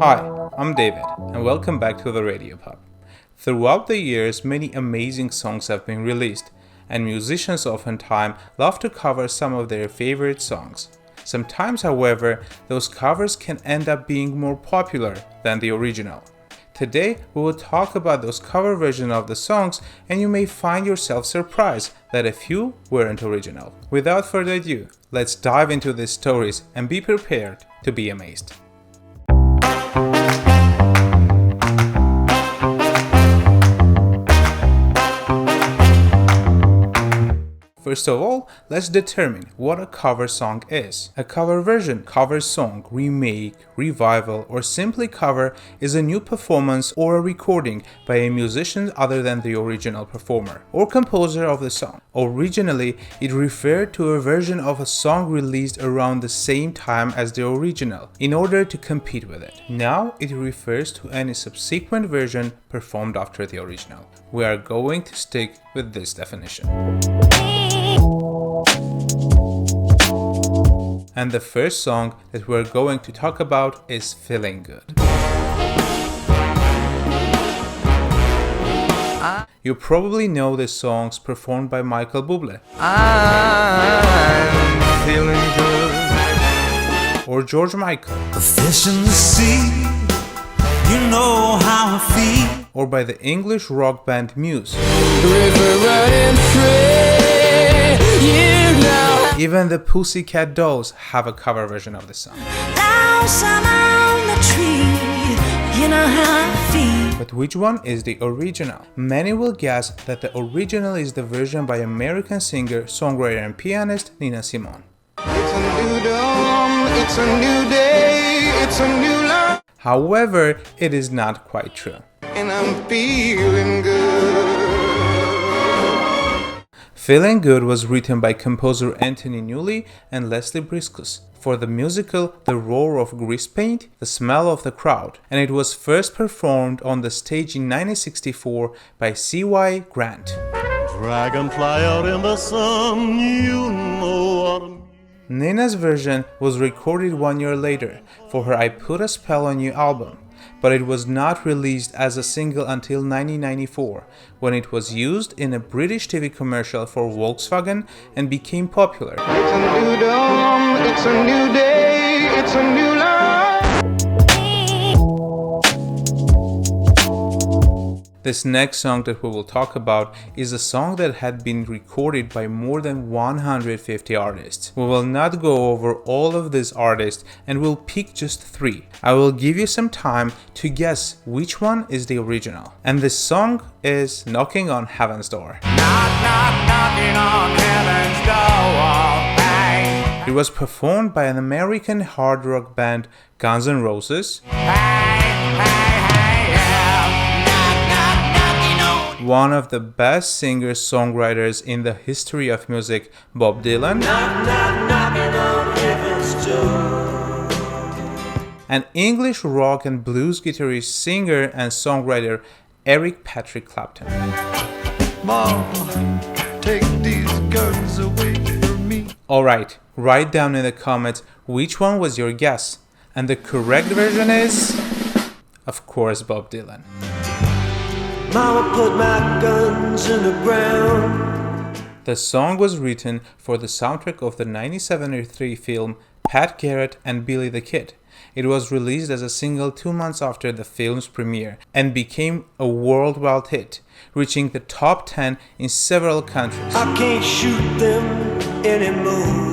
Hi, I'm David, and welcome back to the Radio Pub. Throughout the years, many amazing songs have been released, and musicians oftentimes love to cover some of their favorite songs. Sometimes, however, those covers can end up being more popular than the original. Today, we will talk about those cover versions of the songs, and you may find yourself surprised that a few weren't original. Without further ado, let's dive into these stories and be prepared to be amazed. First of all, let's determine what a cover song is. A cover version, cover song, remake, revival, or simply cover is a new performance or a recording by a musician other than the original performer or composer of the song. Originally, it referred to a version of a song released around the same time as the original in order to compete with it. Now, it refers to any subsequent version performed after the original. We are going to stick with this definition. And the first song that we're going to talk about is Feeling Good. You probably know the songs performed by Michael Bublé. I'm feeling good. Or George Michael. A fish in the sea, you know how I feel. Or by the English rock band Muse. Even the Pussycat Dolls have a cover version of the song. But which one is the original? Many will guess that the original is the version by American singer, songwriter and pianist Nina Simone. It's a new dawn, it's a new day, it's a new life. However, it is not quite true. And I'm feeling good. Feeling Good was written by composer Anthony Newley and Leslie Briskus for the musical The Roar of Grease Paint, The Smell of the Crowd, and it was first performed on the stage in 1964 by C.Y. Grant. Dragonfly out in the sun, you know what. Nina's version was recorded 1 year later for her I Put a Spell on You album, but it was not released as a single until 1994, when it was used in a British TV commercial for Volkswagen and became popular. It's a new dawn, it's a new day, it's a new life. This next song that we will talk about is a song that had been recorded by more than 150 artists. We will not go over all of these artists and we'll pick just 3. I will give you some time to guess which one is the original. And this song is Knocking on Heaven's Door. Knock, knock, knocking on heaven's door. Hey. It was performed by an American hard rock band, Guns N' Roses. One of the best singer-songwriters in the history of music, Bob Dylan. Knock, knock, knocking on heaven's door. An English rock and blues guitarist, singer, and songwriter, Eric Patrick Clapton. Mom, take these guns away from me. Alright, write down in the comments which one was your guess. And the correct version is, of course, Bob Dylan. Mama put my guns in the ground. The song was written for the soundtrack of the 1973 film Pat Garrett and Billy the Kid. It was released as a single 2 months after the film's premiere and became a worldwide hit, reaching the top 10 in several countries. I can't shoot them anymore.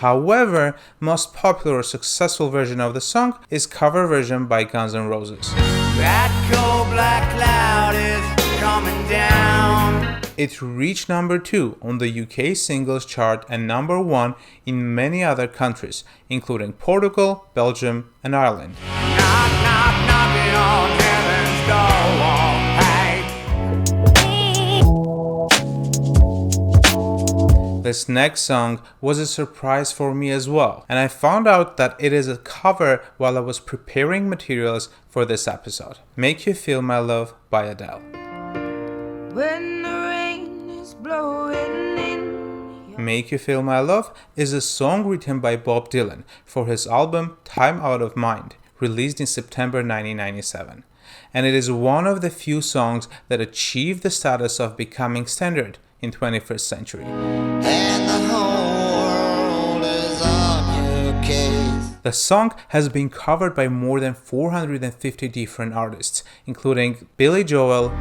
However, most popular or successful version of the song is cover version by Guns N' Roses. That cold black cloud is coming down. It reached number 2 on the UK singles chart and number 1 in many other countries, including Portugal, Belgium, and Ireland. Knock, knock, knocking on heaven's door. This next song was a surprise for me as well, and I found out that it is a cover while I was preparing materials for this episode. Make You Feel My Love by Adele. When the rain is blowing in Make You Feel My Love is a song written by Bob Dylan for his album Time Out of Mind, released in September 1997. And it is one of the few songs that achieved the status of becoming standard in 21st century. And the whole world is on your case. The song has been covered by more than 450 different artists, including Billy Joel,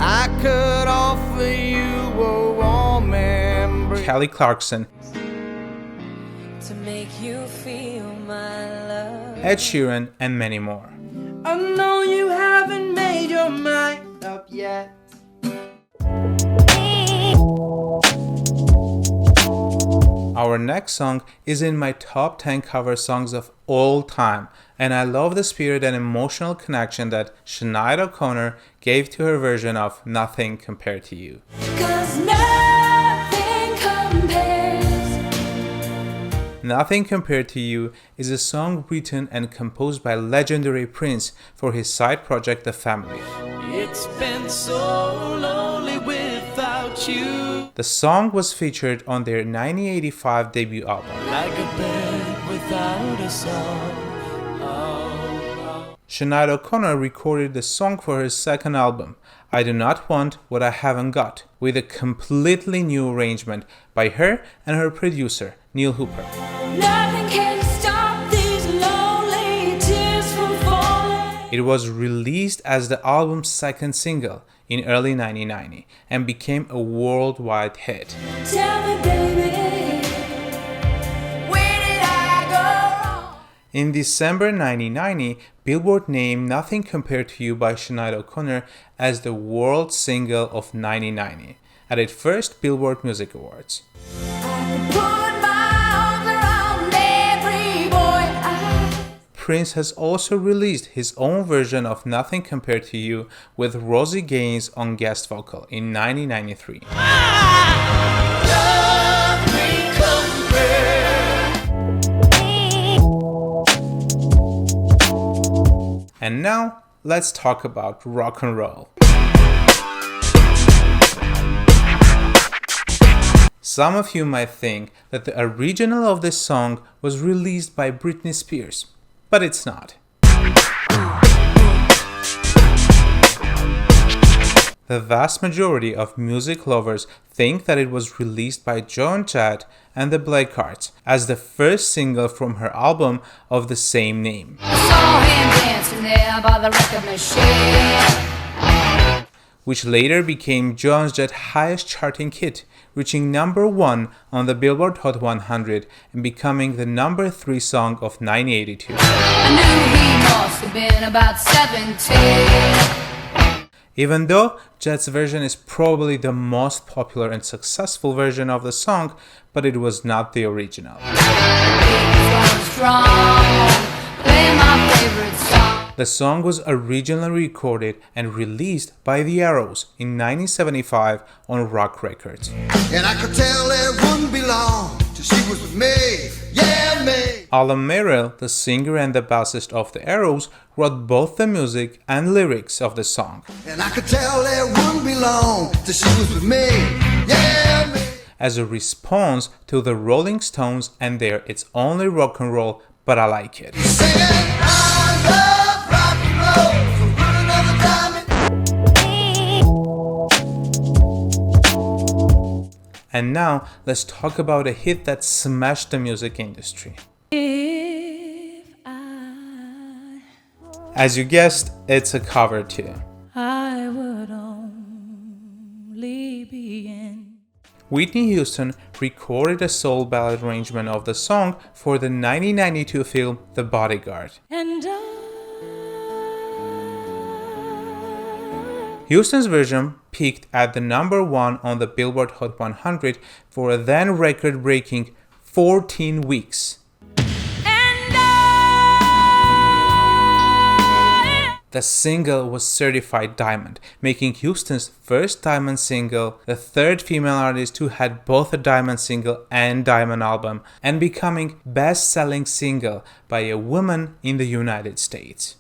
I could offer you a warm embrace. Kelly Clarkson, to make you feel my love. Ed Sheeran, and many more. I know you haven't made your mind up yet. Our next song is in my top 10 cover songs of all time, and I love the spirit and emotional connection that Sinéad O'Connor gave to her version of Nothing Compared to You. 'Cause nothing compares. Nothing Compared to You is a song written and composed by legendary Prince for his side project The Family. It's been so lonely without you. The song was featured on their 1985 debut album. Like a bird without a song. Sinéad O'Connor recorded the song for her second album, I Do Not Want What I Haven't Got, with a completely new arrangement by her and her producer, Neil Hooper. Nothing can stop these lonely tears from falling. It was released as the album's second single in early 1990 and became a worldwide hit. Tell me, baby, where did I go wrong? In December 1990, Billboard named Nothing Compared to You by Sinéad O'Connor as the World Single of 1990 at its first Billboard Music Awards. I put my arms around every boy I... Prince has also released his own version of Nothing Compared to You with Rosie Gaines on guest vocal in 1993. And now, let's talk about rock and roll. Some of you might think that the original of this song was released by Britney Spears, but it's not. The vast majority of music lovers think that it was released by Joan Jett and the Blackhearts as the first single from her album of the same name. I saw him dancing there by the record machine. Which later became Joan Jett's highest charting hit, reaching number 1 on the Billboard Hot 100 and becoming the number 3 song of 1982. I knew he must have been about 17. Even though Jett's version is probably the most popular and successful version of the song, but it was not the original. The song was originally recorded and released by The Arrows in 1975 on Rock Records. And I could tell it wouldn't be long till she was with me, yeah, me. Alan Merrill, the singer and the bassist of The Arrows, wrote both the music and lyrics of the song. And I could tell it wouldn't be long till she was with me, yeah, me. As a response to the Rolling Stones and their It's Only Rock and Roll, But I Like It. Singing, I love rock and roll, so put another time in. And now, let's talk about a hit that smashed the music industry. As you guessed, it's a cover too. I would only be in. Whitney Houston recorded a soul ballad arrangement of the song for the 1992 film The Bodyguard. And Houston's version peaked at the number 1 on the Billboard Hot 100 for a then record-breaking 14 weeks. The single was certified diamond, making Houston's first diamond single, the third female artist who had both a diamond single and diamond album, and becoming best-selling single by a woman in the United States.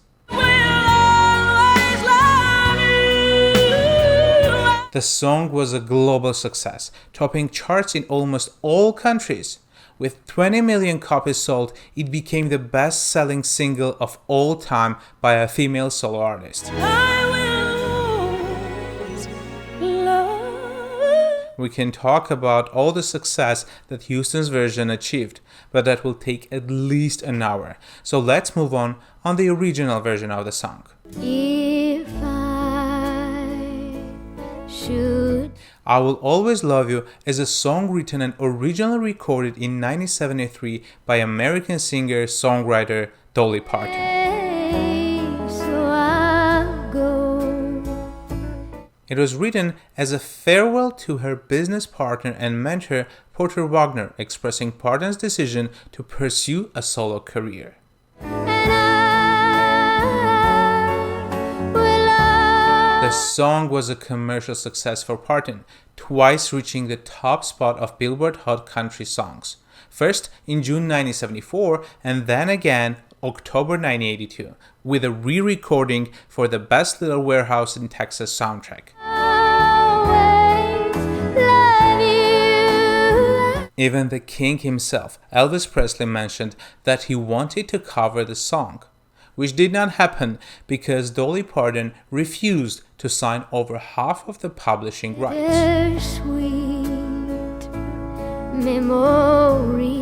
The song was a global success, topping charts in almost all countries. With 20 million copies sold, it became the best-selling single of all time by a female solo artist. I will always love. We can talk about all the success that Houston's version achieved, but that will take at least an hour. So let's move on the original version of the song. If I should. I Will Always Love You is a song written and originally recorded in 1973 by American singer-songwriter Dolly Parton. So I'll go. It was written as a farewell to her business partner and mentor Porter Wagner, expressing Parton's decision to pursue a solo career. And I will love. The song was a commercial success for Parton, twice reaching the top spot of Billboard Hot Country Songs. First in June 1974 and then again October 1982, with a re-recording for the Best Little Warehouse in Texas soundtrack. Always love you. Even the king himself, Elvis Presley, mentioned that he wanted to cover the song, which did not happen because Dolly Parton refused to sign over half of the publishing rights. Bittersweet memory.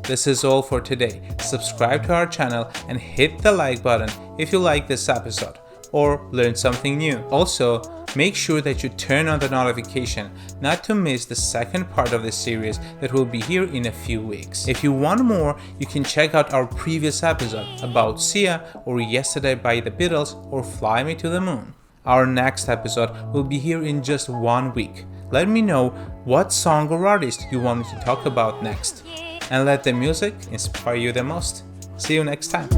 This is all for today. Subscribe to our channel and hit the like button if you like this episode or learned something new. Also, make sure that you turn on the notification not to miss the second part of this series that will be here in a few weeks. If you want more, you can check out our previous episode about Sia or Yesterday by the Beatles or Fly Me to the Moon. Our next episode will be here in just 1 week. Let me know what song or artist you want me to talk about next, and let the music inspire you the most. See you next time.